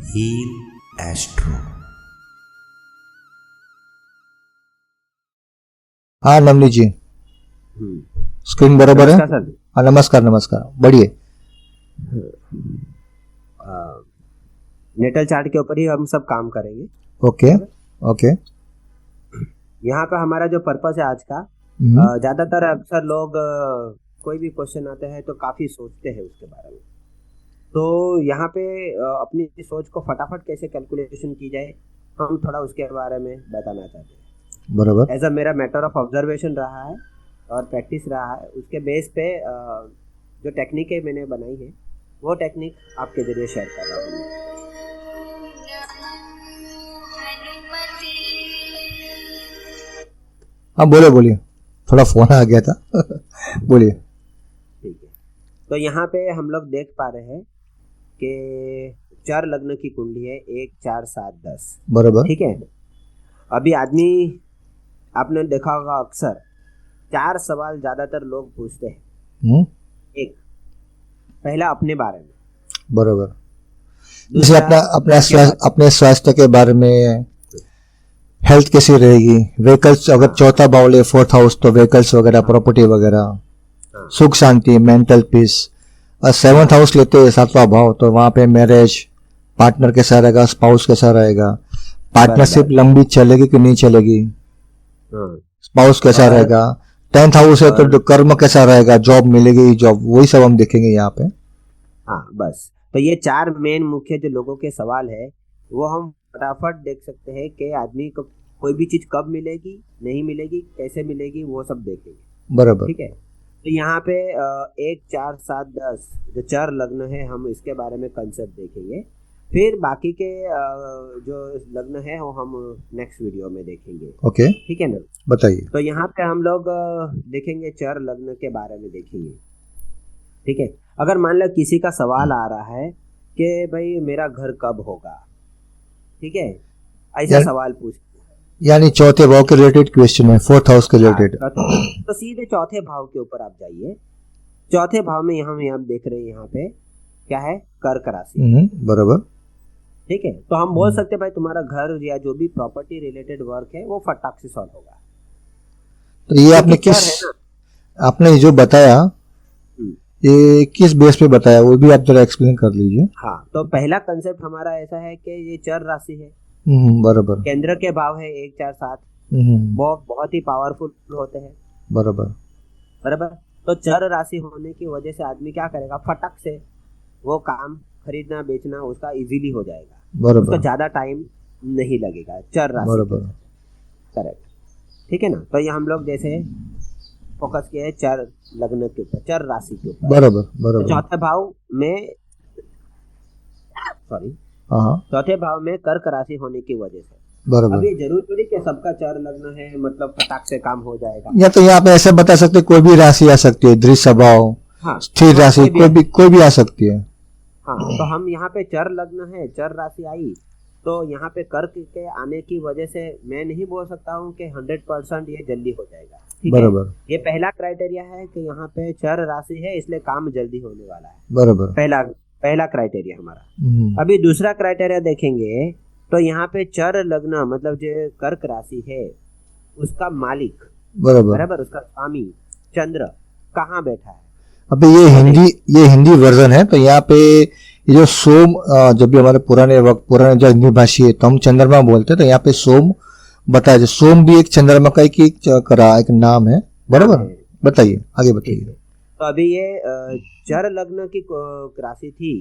Heal astro. हाँ नमनी जी, screen बरोबर है? नमस्कार सर। हाँ नमस्कार नमस्कार, बढ़िए। नेटल चार्ट के ऊपर ही हम सब काम करेंगे। Okay okay. यहाँ पे हमारा जो पर्पस है आज का, ज्यादातर अक्सर लोग कोई भी क्वेश्चन आते हैं तो काफी सोचते हैं उसके बारे में। तो यहाँ पे अपनी सोच को फटाफट कैसे कैलकुलेशन की जाए, हम थोड़ा उसके बारे में बताना चाहते हैं। बराबर। एज अ मेरा मैटर ऑफ ऑब्जर्वेशन रहा है और प्रैक्टिस रहा है, उसके बेस पे जो टेक्निक है मैंने बनाई है वो टेक्निक आपके जरिए शेयर कर रहा हूँ। हाँ बोले बोलिए, थोड़ा फोन आ गया था बोलिए। ठीक है, तो यहाँ पे हम लोग देख पा रहे हैं कि 4 लग्न की कुंडली है, 1 4 7 10। बराबर। ठीक है, अभी आदमी आपने देखा होगा अक्सर 4 सवाल ज्यादातर लोग पूछते हैं। एक, पहला अपने बारे में। बराबर। जैसे अपने स्वास्थ्य के बारे में, हेल्थ कैसी रहेगी, व्हीकल्स, अगर चौथा भाव ले 4th हाउस तो व्हीकल्स वगैरह, प्रॉपर्टी वगैरह, सुख शांति, मेंटल पीस। और 7th हाउस लेते हैं 7वां भाव, तो वहां पे मैरिज, पार्टनर कैसा रहेगा, स्पाउस कैसा रहेगा, पार्टनरशिप लंबी चलेगी कि नहीं चलेगी, स्पाउस कैसा रहेगा। 10th हाउस है तो कर्म कैसा रहेगा, जॉब मिलेगी, जॉब, वही सब हम देखेंगे यहाँ पे। हाँ बस, तो ये 4 मेन मुख्य जो लोगों के सवाल है वो हम फटाफट देख सकते हैं कि आदमी को कोई भी चीज कब मिलेगी, नहीं मिलेगी, कैसे मिलेगी, वो सब देखेंगे। बराबर। ठीक है, तो यहाँ पे 1 4 7 10 जो 4 लग्न है, हम इसके बारे में कंसेप्ट देखेंगे। फिर बाकी के जो लग्न है वो हम नेक्स्ट वीडियो में देखेंगे। ओके, ठीक है ना, बताइए। तो यहाँ पे हम लोग देखेंगे 4 लग्न के बारे में देखेंगे। ठीक है, अगर मान लो किसी का सवाल आ रहा है कि भाई मेरा घर कब होगा, ठीक है, ऐसा सवाल पूछ, यानी चौथे भाव के रिलेटेड क्वेश्चन है, 4th हाउस के रिलेटेड। तो सीधे चौथे भाव के ऊपर आप जाइए। चौथे भाव में हम देख रहे हैं यहाँ पे क्या है, कर्क राशि। बराबर। ठीक है, तो हम बोल सकते हैं भाई तुम्हारा घर या जो भी प्रॉपर्टी रिलेटेड वर्क है वो फटाक से सॉल्व होगा। तो ये आपने जो बताया ये किस बेस पे बताया, वो भी आप जरा एक्सप्लेन कर लीजिए। हाँ, तो पहला कंसेप्ट हमारा ऐसा है कि ये चर राशि है। बराबर। केंद्र के भाव है 1 4 7, बहुत ही पावरफुल होते हैं। बराबर बराबर। तो चर राशि होने की वजह से आदमी क्या करेगा, फटक से वो काम खरीदना बेचना उसका इजीली हो जाएगा। बराबर। उसका ज्यादा टाइम नहीं लगेगा, चर राशि। बराबर, करेक्ट। ठीक है ना, तो ये हम लोग जैसे फोकस किया है 4 लग्न के ऊपर, 4 राशि के ऊपर। बराबर बराबर। चौथे भाव में कर्क राशि होने की वजह से। बराबर। अब ये जरूर थोड़ी कि सबका 4 लग्न है मतलब फटाक से काम हो जाएगा। या तो यहाँ पे ऐसे बता सकते कोई भी राशि आ सकती है, दृश्य भाव, स्थिर राशि, कोई भी आ सकती है। हाँ, तो हम यहाँ पे 4 लग्न है, 4 राशि आई, तो यहाँ पे कर्क के आने की वजह से मैं नहीं बोल सकता हूँ कि 100% ये जल्दी हो जाएगा। ठीक है, ये पहला क्राइटेरिया है कि यहाँ पे 4 राशि है इसलिए काम जल्दी होने वाला है। बराबर, पहला क्राइटेरिया हमारा। अभी दूसरा क्राइटेरिया देखेंगे तो यहाँ पे 4 लग्न मतलब जो कर्क राशि है उसका मालिक, बराबर, उसका स्वामी चंद्र कहाँ बैठा है। अभी ये हिंदी वर्जन है, तो यहाँ पे ये जो सोम, जब भी हमारे पुराने जो हिंदी भाषी है तो हम चंद्रमा बोलते हैं, तो यहाँ पे सोम बताया जाए। सोम भी एक चंद्रमा का एक नाम है। बराबर, बताइए, आगे बताइए। तो अभी ये 4 लग्न की राशि थी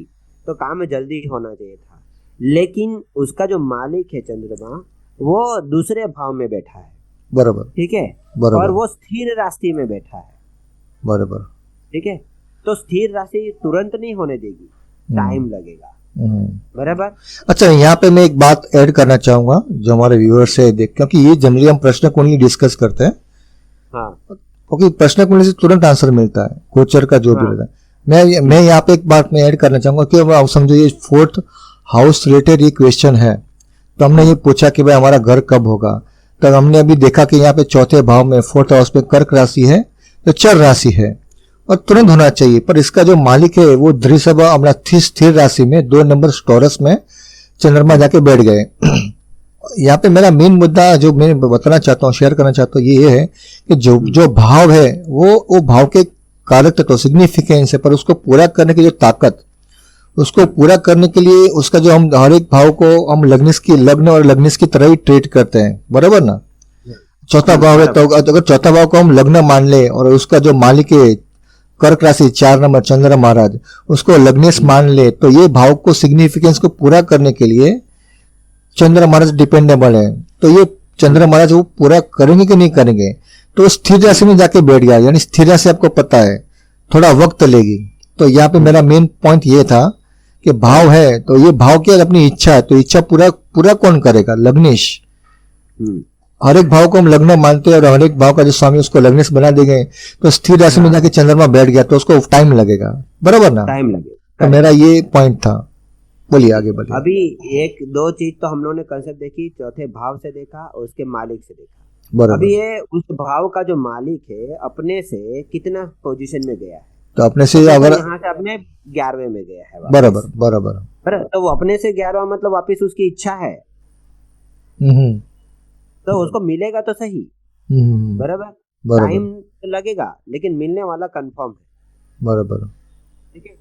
तो काम जल्दी होना चाहिए था, लेकिन उसका जो मालिक है चंद्रमा वो दूसरे भाव में बैठा है। बराबर। ठीक है, और वो स्थिर राशि में बैठा है। बराबर। ठीक है, तो स्थिर राशि तुरंत नहीं होने देगी, टाइम लगेगा। बराबर। अच्छा, यहाँ पे मैं एक बात ऐड करना चाहूंगा जो हमारे व्यूअर्स से देख, क्योंकि ये जनरली हम प्रश्न कुंडली डिस्कस करते हैं। हाँ, क्योंकि प्रश्न कुंडली से तुरंत आंसर मिलता है, गोचर का जो भी रहता है। मैं यहाँ पे एक बात मैं ऐड करना चाहूंगा कि आप समझो ये 4th हाउस रिलेटेड ये क्वेश्चन है, तो हमने ये पूछा कि भाई हमारा घर कब होगा, तो हमने अभी देखा कि यहाँ पे चौथे भाव में 4th हाउस में कर्क राशि है, तो चर राशि है और तुरंत होना चाहिए। पर इसका जो मालिक है वो दृश्य अपना स्थिर राशि में 2 नंबर टॉरस में चंद्रमा जाके बैठ गए। यहाँ पे मेरा मेन मुद्दा जो मैं बताना चाहता हूँ, शेयर करना चाहता हूँ, ये है कि जो भाव है वो भाव के कारक तत्व सिग्निफिकेंस है, पर उसको पूरा करने की जो ताकत, उसको पूरा करने के लिए उसका जो हम हर एक भाव को हम लग्न और लग्निस की तरह ही ट्रीट करते हैं, बराबर ना। चौथा भाव है तो अगर चौथा भाव को हम लग्न मान ले और उसका जो मालिक है कर्क राशि 4 नंबर चंद्र महाराज, उसको लग्नेश मान ले, तो ये भाव को सिग्निफिकेंस को पूरा करने के लिए चंद्र महाराज डिपेंडेबल है। तो ये चंद्र महाराज वो पूरा करेंगे कि नहीं करेंगे, तो स्थिर राशि में जाके बैठ गया, यानी स्थिर राशि आपको पता है थोड़ा वक्त लेगी। तो यहाँ पे मेरा मेन पॉइंट ये था कि भाव है तो ये भाव की अपनी इच्छा है, तो इच्छा पूरा कौन करेगा, लग्नेश। हर एक भाव को हम लग्न मानते हैं और हर एक भाव का जो स्वामी उसको लग्नेश बना देंगे, तो स्थिर राशि में जाके चंद्रमा बैठ गया तो उसको टाइम लगेगा, बराबर ना। टाइम लगेगा। तो मेरा ये पॉइंट था, बोलिए आगे बढ़िए। अभी एक दो चीज तो हम लोगों ने कंसेप्ट देखी, चौथे भाव से देखा और उसके मालिक से देखा। बराबर। अभी ये उस भाव का जो मालिक है अपने से कितना पोजीशन में गया है, तो अपने से अगर यहाँ से अपने 11वें में गया है वापस। बराबर तो वो अपने से 11वां मतलब वापिस उसकी इच्छा है, तो उसको मिलेगा तो सही, बराबर। टाइम लगेगा लेकिन मिलने वाला कंफर्म है, बराबर। ठीक है।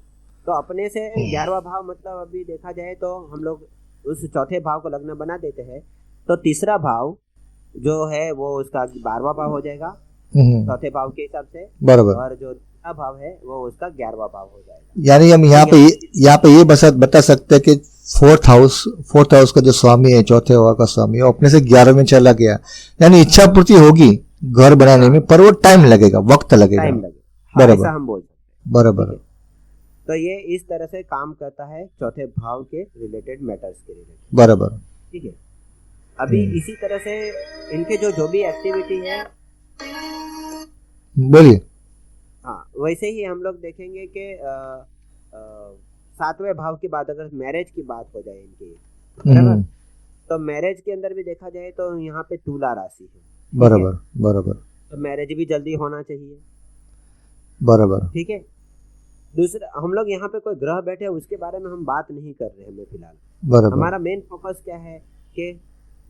तो अपने से 11वां भाव मतलब अभी देखा जाए तो हम लोग उस चौथे भाव को लग्न बना देते हैं, तो तीसरा भाव जो है वो उसका 12वां भाव हो जाएगा चौथे भाव के हिसाब से, बराबर। और जो तीसरा भाव है वो उसका 11वां भाव हो जाएगा। यानी हम यहाँ पे ये बता सकते हैं कि फोर्थ हाउस का जो स्वामी है, चौथे भाव का स्वामी, वो अपने से 11 में चला गया, यानी इच्छा पूर्ति होगी घर बनाने में, पर वो टाइम लगेगा, वक्त लगेगा, बराबर। ऐसा हम बोल सकते हैं, बराबर। तो ये इस तरह से काम करता है चौथे भाव के रिलेटेड मैटर्स के रिलेटेड, बराबर, ठीक है। अभी इसी तरह से इनके जो भी एक्टिविटी है, बोलिए। हाँ, वैसे ही हम लोग देखेंगे कि 7वें भाव की बात, अगर मैरिज की बात हो जाए इनकी, बराबर, तो मैरिज के अंदर भी देखा जाए तो यहाँ पे तुला राशि है, बराबर। तो मैरिज भी जल्दी होना चाहिए, बराबर, ठीक है। दूसरा, हम लोग यहाँ पे कोई ग्रह बैठे हैं उसके बारे में हम बात नहीं कर रहे हैं फिलहाल, बराबर। हमारा मेन फोकस क्या है कि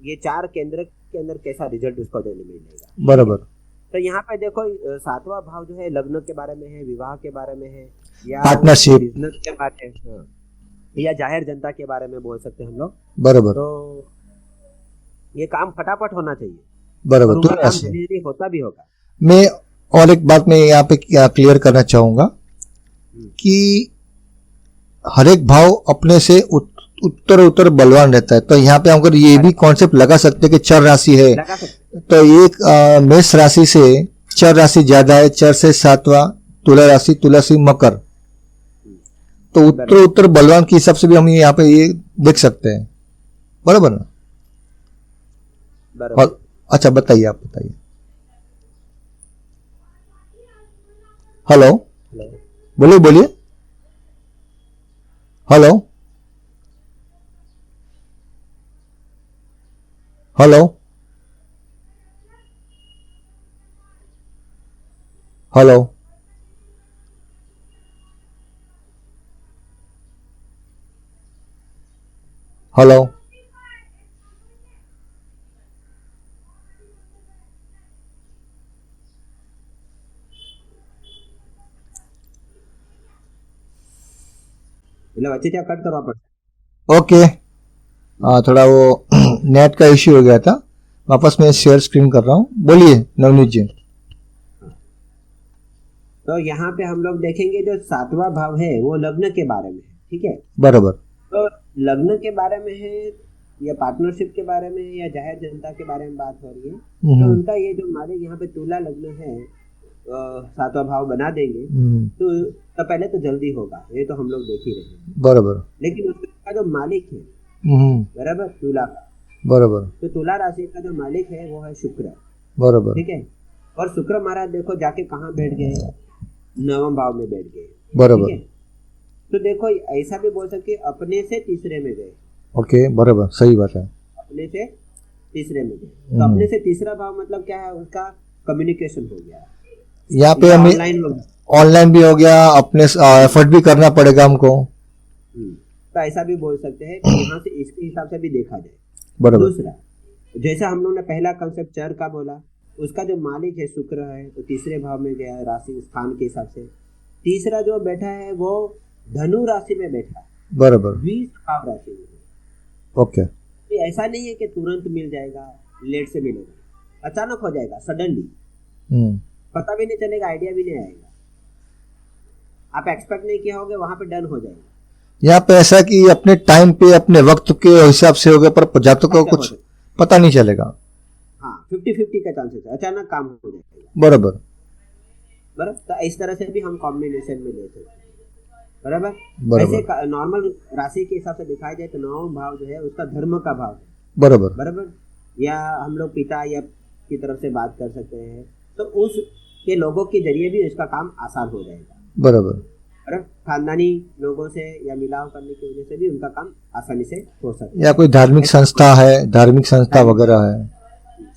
ये 4 केंद्र के अंदर कैसा रिजल्ट उसको मिलेगा, बराबर। तो यहाँ पे देखो 7वां भाव जो है लग्न के बारे में है, विवाह के बारे में है, या पार्टनरशिप, बिजनेस के बारे में है, या जाहिर जनता के बारे में बोल सकते हैं हम लोग, बराबर। तो ये काम फटाफट होना चाहिए, बराबर। तो काम जल्दी होता भी होगा। मैं और एक बात मैं यहाँ पे क्लियर करना चाहूंगा कि हर एक भाव अपने से उत्तर बलवान रहता है, तो यहाँ पे हम अगर ये भी कॉन्सेप्ट लगा सकते हैं कि चर राशि है, तो एक मेष राशि से चर राशि ज्यादा है, चर से 7वां तुला से मकर, तो उत्तर बलवान के हिसाब से भी हम यहाँ पे ये देख सकते हैं, बराबर ना। और अच्छा बताइए, आप बताइए। हेलो, बोलिए। Hello, hello. अच्छे से कट करो आप। ओके, थोड़ा वो नेट का इश्यू हो गया था, वापस मैं शेयर स्क्रीन कर रहा हूँ। बोलिए नवनीत जी। तो यहाँ पे हम लोग देखेंगे जो 7वां भाव है वो लग्न के बारे में है, ठीक है, बराबर। तो लग्न के बारे में है या पार्टनरशिप के बारे में या जाहिर जनता के बारे में बात हो रही है, तो उनका ये जो मालिक यहाँ पे तुला लग्न है 7वां भाव बना देंगे तो पहले तो जल्दी होगा, ये तो हम लोग देख ही रहे हैं, बराबर। लेकिन उसका जो मालिक है, बराबर, तुला का, बराबर, तो तुला राशि का जो मालिक है वो है शुक्र, बराबर, ठीक है। और शुक्र महाराज देखो जाके कहाँ बैठ गए, 9वें भाव में बैठ गए, बराबर। तो देखो ऐसा भी बोल सकते अपने से तीसरे में गए, ओके, बराबर, सही बात है, अपने से तीसरे में गए, तो अपने से तीसरा भाव मतलब क्या है, उसका कम्युनिकेशन हो गया, यहाँ पे हमें ऑनलाइन भी हो गया, अपने एफर्ट भी करना पड़ेगा हमको, तो ऐसा भी बोल सकते हैं कि यहाँ से इसके हिसाब से भी देखा जाए। बराबर। दूसरा, जैसा हम लोगों ने पहला कंसेप्ट चर का बोला, उसका जो मालिक है शुक्र है तो तीसरे भाव में गया है राशि स्थान के हिसाब से। तीसरा जो बैठा है वो धनु राशि में बैठा है, बराबर। 20 भाव राशि में। ओके। तो ऐसा नहीं है कि तुरंत मिल जाएगा, लेट से मिलेगा, अचानक हो जाएगा, सडनली, पता भी नहीं चलेगा, आइडिया भी नहीं आएगा, आप एक्सपेक्ट नहीं किया होगे, वहां पे डन हो जाएगा। यहाँ पे ऐसा कि अपने टाइम पे अपने वक्त के हिसाब से होगा, पर जातकों को कुछ पता नहीं चलेगा। हाँ, 50-50 का चांसेस है, अचानक काम हो जाएगा। बराबर। बराबर, तो इस तरह से भी हम कॉम्बिनेशन में ले सकते हैं। बराबर। बराबर। ऐसे नॉर्मल राशि के हिसाब से दिखाई जाए तो 9वां भाव जो है उसका धर्म का भाव है। बराबर। बराबर। या हम लोग पिता या की तरफ से बात कर सकते हैं, तो उस के लोगों के जरिए भी इसका काम आसान हो जाएगा। बराबर। बराबर। खानदानी लोगों से या मिलाव करने की वजह से भी उनका काम आसानी से हो सकता है। या कोई धार्मिक संस्था है, धार्मिक संस्था वगैरह है,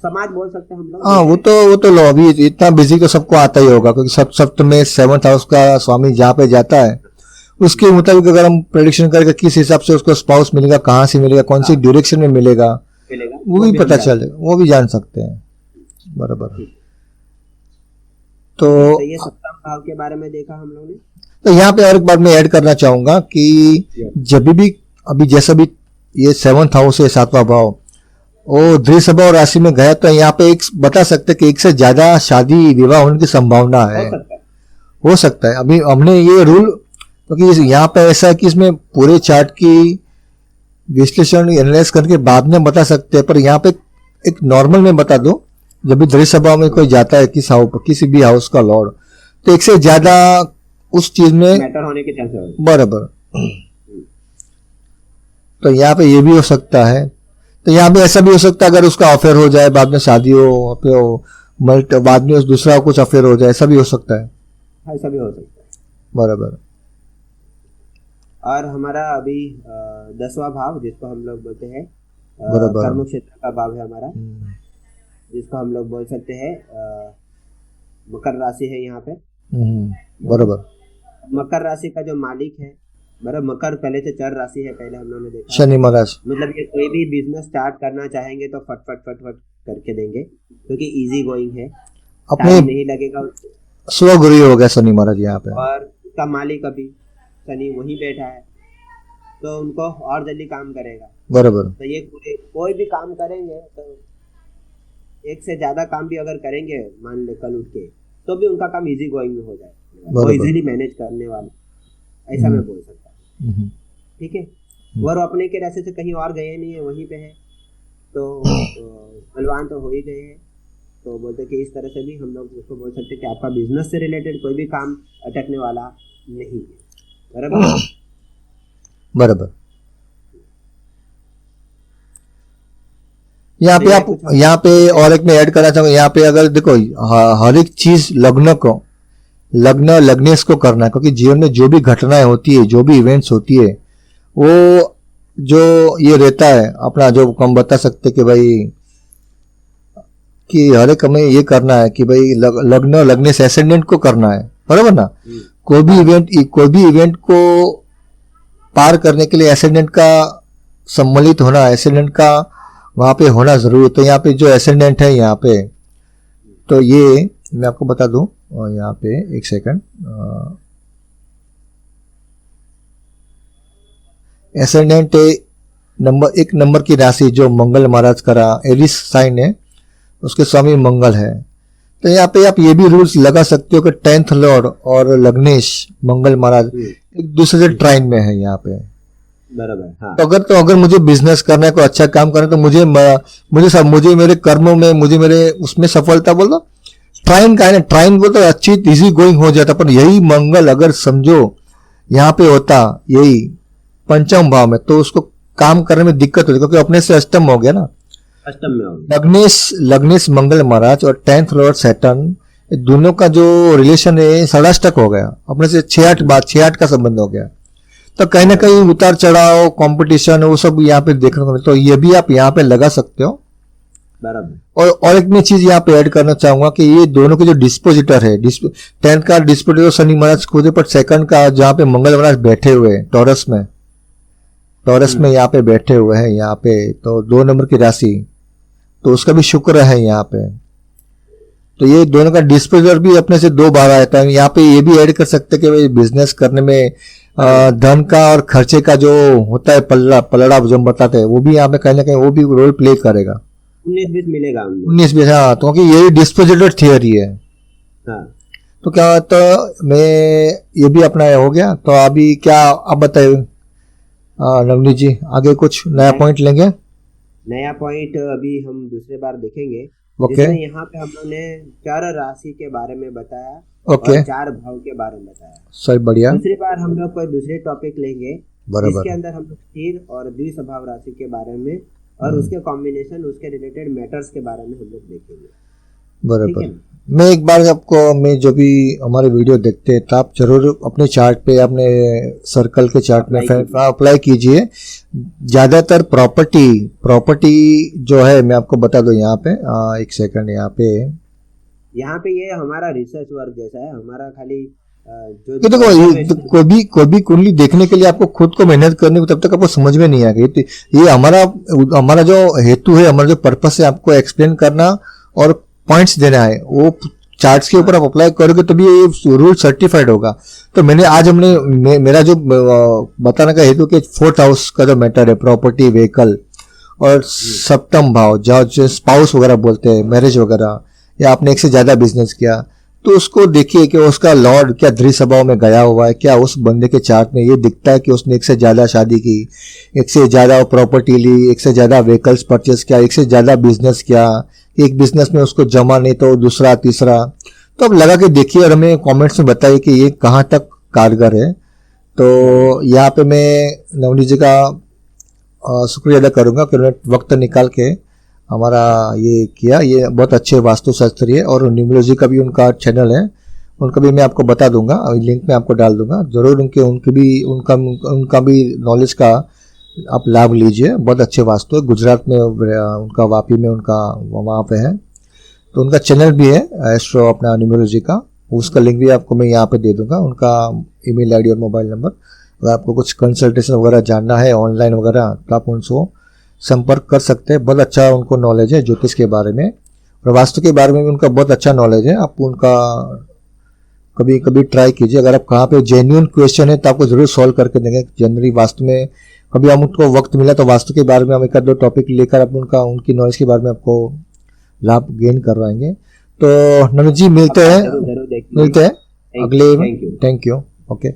समाज बोल सकते हैं हम लोग। हाँ, वो तो लो, अभी इतना बिजी तो सबको आता ही होगा, क्योंकि सप्तम 7th हाउस का स्वामी जहाँ पे जाता है उसके मुताबिक अगर हम प्रेडिक्शन करेंगे किस हिसाब से उसको स्पाउस मिलेगा, कहाँ से मिलेगा, कौन सी डायरेक्शन में मिलेगा, वो भी पता चल जाएगा, वो भी जान सकते हैं। बराबर। तो ये सप्तम भाव के बारे में देखा हम लोगों ने। तो यहाँ पे और एक बात मैं ऐड करना चाहूंगा कि जब भी अभी जैसा भी ये 7th हाउस है, 7वां भाव, वो दृढ़ और राशि में गया, तो यहाँ पे एक बता सकते हैं कि एक से ज्यादा शादी विवाह होने की संभावना है, हो सकता है। अभी हमने ये रूल, क्योंकि यहाँ पे ऐसा है कि इसमें पूरे चार्ट की विश्लेषण एनालाइज करके बाद में बता सकते हैं, पर यहाँ पे एक नॉर्मल में बता दो, जब भी दृढ़ सभा में कोई जाता है किसी भी हाउस का लॉर्ड, तो एक से ज्यादा उस चीज में मैटर होने के चांसेस। बराबर। तो यहाँ पे ये भी हो सकता है। तो यहाँ पे ऐसा भी हो सकता है अगर उसका अफेयर हो जाए, बाद में शादी हो, बाद में उस दूसरा कुछ अफेयर हो जाए, ऐसा भी हो सकता है। ऐसा भी हो सकता है। बराबर। और हमारा अभी 10वां भाव जिसको हम लोग बोलते हैं कर्म क्षेत्र का भाव है हमारा, जिसको हम लोग बोल सकते हैं मकर राशि है यहाँ पे। बराबर। मकर राशि का जो मालिक है, बराबर, मकर पहले से चर राशि है, पहले हम लोगों ने देखा शनि महाराज। मतलब ये कोई भी बिजनेस स्टार्ट करना चाहेंगे तो फट करके देंगे, क्योंकि इजी गोइंग है, अपने नहीं लगेगा। स्वगुरु हो गया शनि महाराज यहाँ पे, और उसका मालिक अभी शनि वहीं बैठा है, तो उनको और जल्दी काम करेगा। बराबर। तो ये कोई भी काम करेंगे तो एक से ज्यादा काम भी अगर करेंगे, मान ले कल उठ के, तो भी उनका काम इजी गोइंग में हो जाए, वो इजीली मैनेज करने वाला, ऐसा मैं बोल सकता हूँ। ठीक है। वो अपने के रास्ते से कहीं और गए नहीं है, वहीं पे है, तो बलवान तो हो ही गए हैं। तो बोलते कि इस तरह से भी हम लोग उसको बोल सकते हैं कि आपका बिजनेस से रिलेटेड कोई भी काम अटकने वाला नहीं है। बराबर। बराबर। यहाँ पे और एक मैं ऐड करना चाहूंगा, यहाँ पे अगर देखो हर एक चीज लग्नेश को करना है, क्योंकि जीवन में जो भी घटनाएं होती है, जो भी इवेंट्स होती है, वो जो ये रहता है अपना, जो हम बता सकते कि भाई कि हर एक हमें ये करना है कि भाई लग्नेश एसेंडेंट को करना है। बराबर ना। कोई भी इवेंट को पार करने के लिए एसेंडेंट का सम्मिलित होना, एसेंडेंट का वहां पे होना जरूरी। तो यहाँ पे जो एसेंडेंट है यहाँ पे, तो ये मैं आपको बता दूं, और यहाँ पे एक सेकंड, एसेंडेंट एक नंबर की राशि जो मंगल महाराज का एरिस साइन है, उसके स्वामी मंगल है। तो यहाँ पे आप ये भी रूल्स लगा सकते हो कि 10th लॉर्ड और लग्नेश मंगल महाराज एक दूसरे से ट्राइन में है यहाँ पे। बराबर। हाँ। तो अगर मुझे बिजनेस करना है, कोई अच्छा काम करना है, तो मुझे मेरे कर्मों में, मुझे मेरे उसमें सफलता बोल दो, ट्राइन का है ना, ट्राइन बोल तो अच्छी इजी गोइंग हो जाता। पर यही मंगल अगर समझो यहाँ पे होता, यही 5th भाव में, तो उसको काम करने में दिक्कत होती, क्योंकि अपने से अष्टम हो गया ना, अष्टम में हो गया। लग्नेश मंगल महाराज और 10th लॉर्ड सैटर्न, दोनों का जो रिलेशन है षडाष्टक हो गया, अपने से 6-8 का संबंध हो गया। तो कहीं ना कहीं उतार चढ़ाव, कंपटीशन, वो सब यहाँ पे देखने को मिलता। तो ये भी आप यहाँ पे लगा सकते हो। बराबर। और एक मैं चीज यहाँ पे ऐड करना चाहूंगा कि ये दोनों के जो डिस्पोजिटर है, 10th का डिस्पोजिटर शनि महाराज खुद है, पर 2nd का जहाँ पे मंगल महाराज बैठे हुए हैं टॉरस में, टॉरस में यहाँ पे बैठे हुए हैं यहाँ पे, तो 2 नंबर की राशि, तो उसका भी शुक्र है यहाँ पे। तो ये दोनों का डिस्पोजर भी अपने से 2 बार आता है। यहाँ पे ये भी ऐड कर सकते हैं कि भाई बिजनेस करने में धन का और खर्चे का जो होता है पलड़ा जो हम बताते हैं, वो भी यहाँ पे कहीं ना कहीं वो भी रोल प्ले करेगा। 19-20 मिलेगा 19-20, हाँ, तो क्योंकि ये डिस्पोजिटर थियरी है। हाँ। तो क्या, तो मैं ये भी अपना हो गया। तो अभी क्या आप बताइए नवनीत जी, आगे कुछ नया पॉइंट लेंगे? नया पॉइंट अभी हम दूसरे बार देखेंगे। ओके। जिसमें यहाँ पे हम लोगों ने 4 राशि के बारे में बताया ओके। और 4 भाव के बारे में बताया। सही, बढ़िया। दूसरी बार हम लोग कोई दूसरे टॉपिक लेंगे बराबर। जिसके अंदर हम लोग स्थिर और द्विस्वभाव राशि के बारे में और उसके कॉम्बिनेशन, उसके रिलेटेड मैटर्स के बारे में हम लोग देखेंगे। बराबर। मैं एक बार आपको, मैं जो भी हमारे वीडियो देखते हैं तो आप जरूर अपने चार्ट पे, अपने सर्कल के चार्ट में अप्लाई कीजिए। ज्यादातर प्रॉपर्टी जो है, मैं आपको बता दूं यहाँ पे, एक सेकंड, यहाँ पे ये हमारा रिसर्च वर्क जैसा है, हमारा खाली जो तो देखो, कोई भी कुंडली देखने के लिए आपको खुद को मेहनत करनी हो, तब तक आपको समझ में नहीं आएगा। ये हमारा जो हेतु है, हमारा जो पर्पस है, आपको एक्सप्लेन करना और पॉइंट्स देना है। वो चार्ट्स के ऊपर आप अप्लाई करोगे तभी ये रूल सर्टिफाइड होगा। तो मेरा जो बताने का हेतु कि 4th हाउस का जो मैटर है, प्रॉपर्टी, व्हीकल और सप्तम भाव, जो स्पाउस वगैरह बोलते हैं, मैरिज वगैरह, या आपने एक से ज्यादा बिजनेस किया, तो उसको देखिए कि उसका लॉर्ड क्या द्विस्वभाव में गया हुआ है। क्या उस बंदे के चार्ट में ये दिखता है कि उसने एक से ज्यादा शादी की, एक से ज्यादा प्रॉपर्टी ली, एक से ज्यादा व्हीकल्स परचेस किया, एक से ज्यादा बिजनेस किया, एक बिजनेस में उसको जमा नहीं तो दूसरा, तीसरा। तो अब लगा के देखिए और हमें कमेंट्स में बताइए कि ये कहाँ तक कारगर है। तो यहाँ पे मैं नवनीत जी का शुक्रिया अदा करूंगा कि उन्होंने वक्त निकाल के हमारा ये किया। ये बहुत अच्छे वास्तुशास्त्री है और न्यूमरोलॉजी का भी उनका चैनल है, उनका भी मैं आपको बता दूंगा, लिंक में आपको डाल दूंगा। जरूर उनका भी नॉलेज का आप लाभ लीजिए। बहुत अच्छे वास्तु है, गुजरात में उनका, वापी में उनका वहाँ पे है। तो उनका चैनल भी है एस्ट्रो अपना न्यूमरोलॉजी का, उसका लिंक भी आपको मैं यहाँ पे दे दूंगा, उनका ईमेल आईडी और मोबाइल नंबर। अगर आपको कुछ कंसल्टेशन वगैरह जानना है ऑनलाइन वगैरह, तो आप उनसे संपर्क कर सकते हैं। बहुत अच्छा उनको नॉलेज है ज्योतिष के बारे में और वास्तु के बारे में भी उनका बहुत अच्छा नॉलेज है। आप उनका कभी कभी ट्राई कीजिए। अगर आप कहाँ पे जेन्युइन क्वेश्चन है तो आपको जरूर सॉल्व करके देंगे। जनरली वास्तु में कभी हम उनको वक्त मिला तो वास्तु के बारे में हम 1-2 टॉपिक लेकर आप उनकी नॉलेज के बारे में आपको लाभ गेन करवाएंगे। तो नमित जी मिलते हैं अगले। Thank you. ओके।